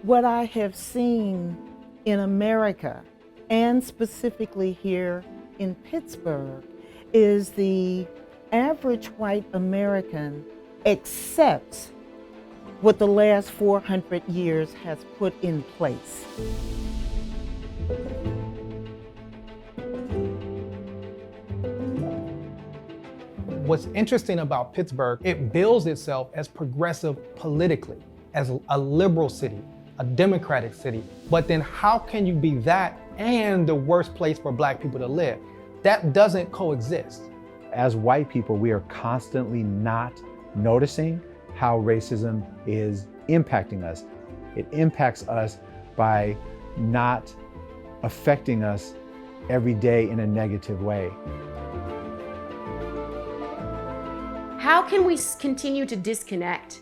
What I have seen in America, and specifically here in Pittsburgh, is the average white American accepts what the last 400 years has put in place. What's interesting about Pittsburgh, it bills itself as progressive politically, as a liberal city, a democratic city. But then how can you be that and the worst place for Black people to live? That doesn't coexist. As white people, we are constantly not noticing how racism is impacting us. It impacts us by not affecting us every day in a negative way. How can we continue to disconnect?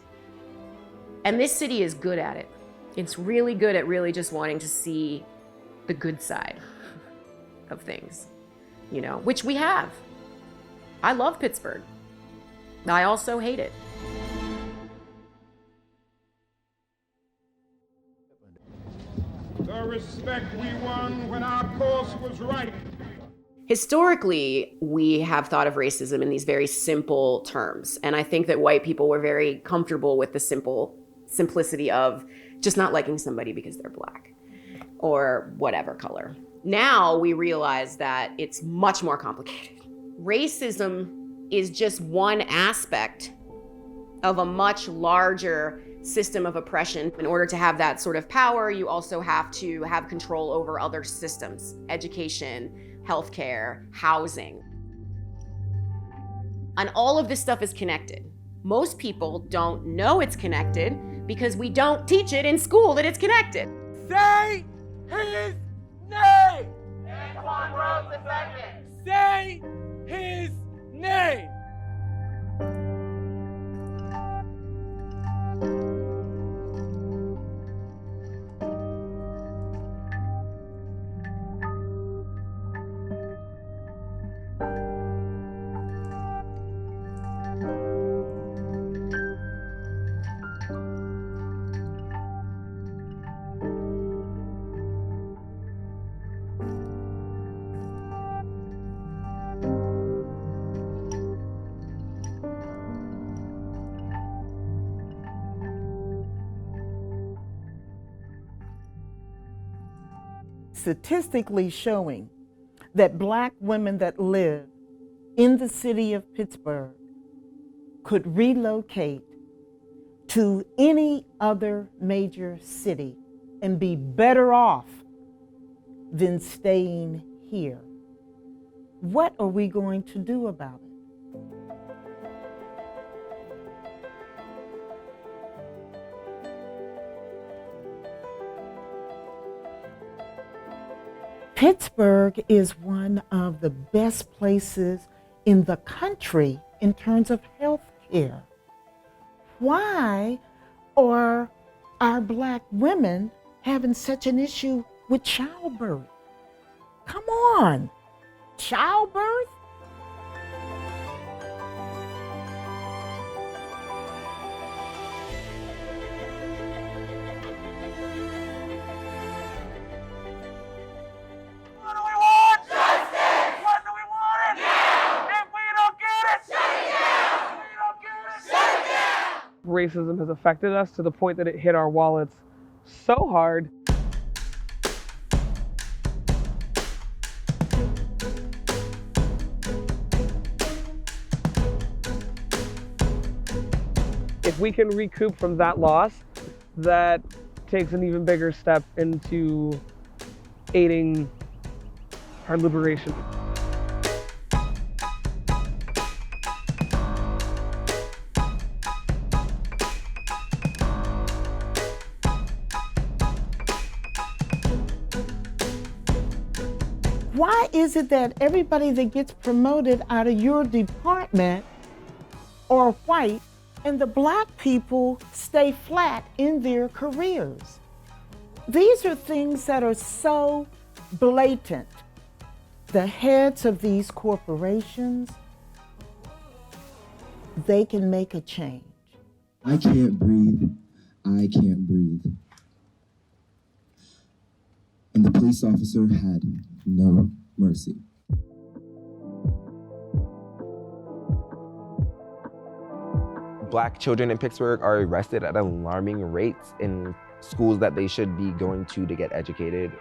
And this city is good at it. It's really good at really just wanting to see the good side of things, you know, which we have. I love Pittsburgh. I also hate it. The respect we won when our course was right. Historically, we have thought of racism in these very simple terms. And I think that white people were very comfortable with the simplicity of just not liking somebody because they're Black or whatever color. Now we realize that it's much more complicated. Racism is just one aspect of a much larger system of oppression. In order to have that sort of power, you also have to have control over other systems, education, healthcare, housing. And all of this stuff is connected. Most people don't know it's connected because we don't teach it in school that it's connected. Say his name! Antoine Rose II! Say his name! Statistically showing that Black women that live in the city of Pittsburgh could relocate to any other major city and be better off than staying here. What are we going to do about it? Pittsburgh is one of the best places in the country in terms of health care. Why are our Black women having such an issue with childbirth? Come on, childbirth? Racism has affected us to the point that it hit our wallets so hard. If we can recoup from that loss, that takes an even bigger step into aiding our liberation. Why is it that everybody that gets promoted out of your department are white and the Black people stay flat in their careers? These are things that are so blatant. The heads of these corporations they can make a change. I can't breathe. I can't breathe. And the police officer had no mercy. Black children in Pittsburgh are arrested at alarming rates in schools that they should be going to get educated.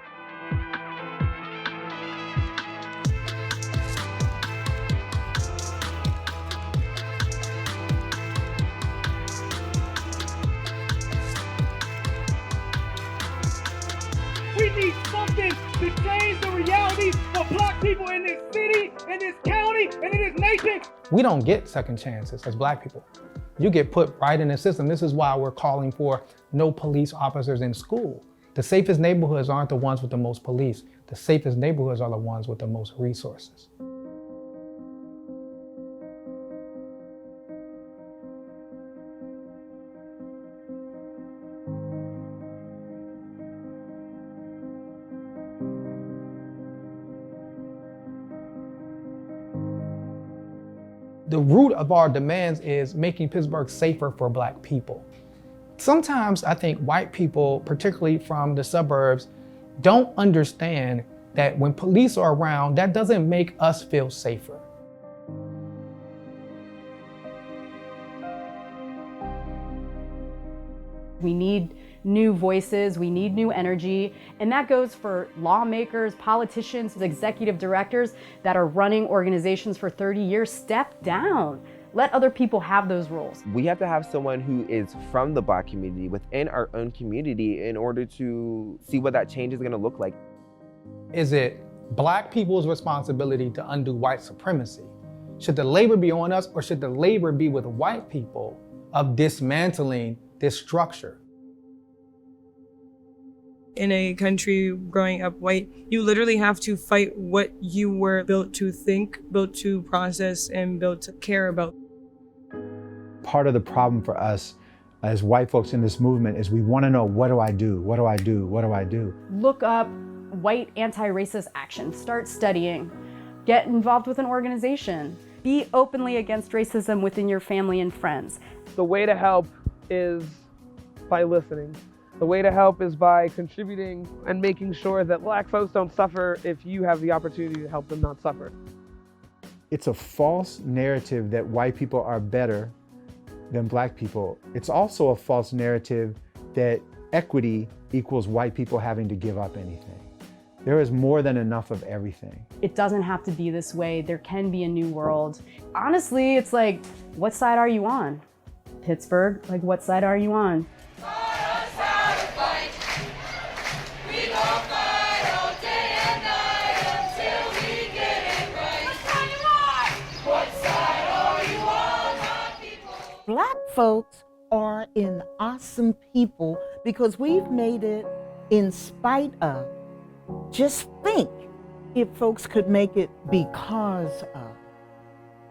We need something to change the reality for Black people in this city, in this county, and in this nation. We don't get second chances as Black people. You get put right in the system. This is why we're calling for no police officers in school. The safest neighborhoods aren't the ones with the most police. The safest neighborhoods are the ones with the most resources. The root of our demands is making Pittsburgh safer for Black people. Sometimes I think white people, particularly from the suburbs, don't understand that when police are around, that doesn't make us feel safer. We need new voices, we need new energy, and that goes for lawmakers, politicians, executive directors that are running organizations for 30 years. Step down. Let other people have those roles. We have to have someone who is from the Black community within our own community in order to see what that change is going to look like. Is it Black people's responsibility to undo white supremacy? Should the labor be on us, or should the labor be with white people of dismantling this structure? In a country growing up white, you literally have to fight what you were built to think, built to process, and built to care about. Part of the problem for us as white folks in this movement is we want to know, what do I do? What do I do? What do I do? Look up white anti-racist action. Start studying. Get involved with an organization. Be openly against racism within your family and friends. The way to help is by listening. The way to help is by contributing and making sure that Black folks don't suffer if you have the opportunity to help them not suffer. It's a false narrative that white people are better than Black people. It's also a false narrative that equity equals white people having to give up anything. There is more than enough of everything. It doesn't have to be this way. There can be a new world. Honestly, it's like, what side are you on? Pittsburgh, like, what side are you on? Black folks are an awesome people because we've made it in spite of. Just think if folks could make it because of.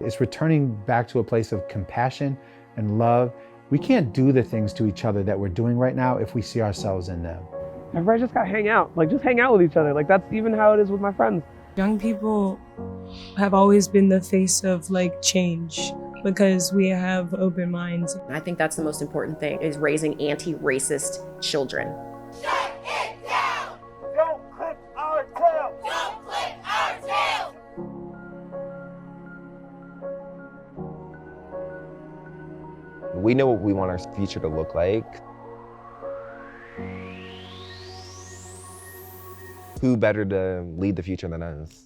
It's returning back to a place of compassion and love. We can't do the things to each other that we're doing right now if we see ourselves in them. Everybody just gotta hang out. Like, just hang out with each other. Like, that's even how it is with my friends. Young people have always been the face of like change because we have open minds. I think that's the most important thing, is raising anti-racist children. Shut it down! Don't click our tails! Don't click our tails! We know what we want our future to look like. Who better to lead the future than us?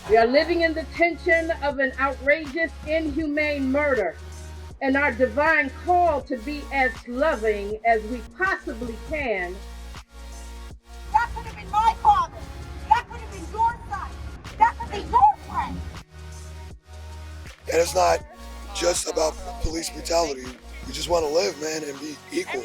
We are living in the tension of an outrageous, inhumane murder, and our divine call to be as loving as we possibly can. That could have been my father. That could have been your son. That could be your friend. And it's not just about police brutality. We just want to live, man, and be equal.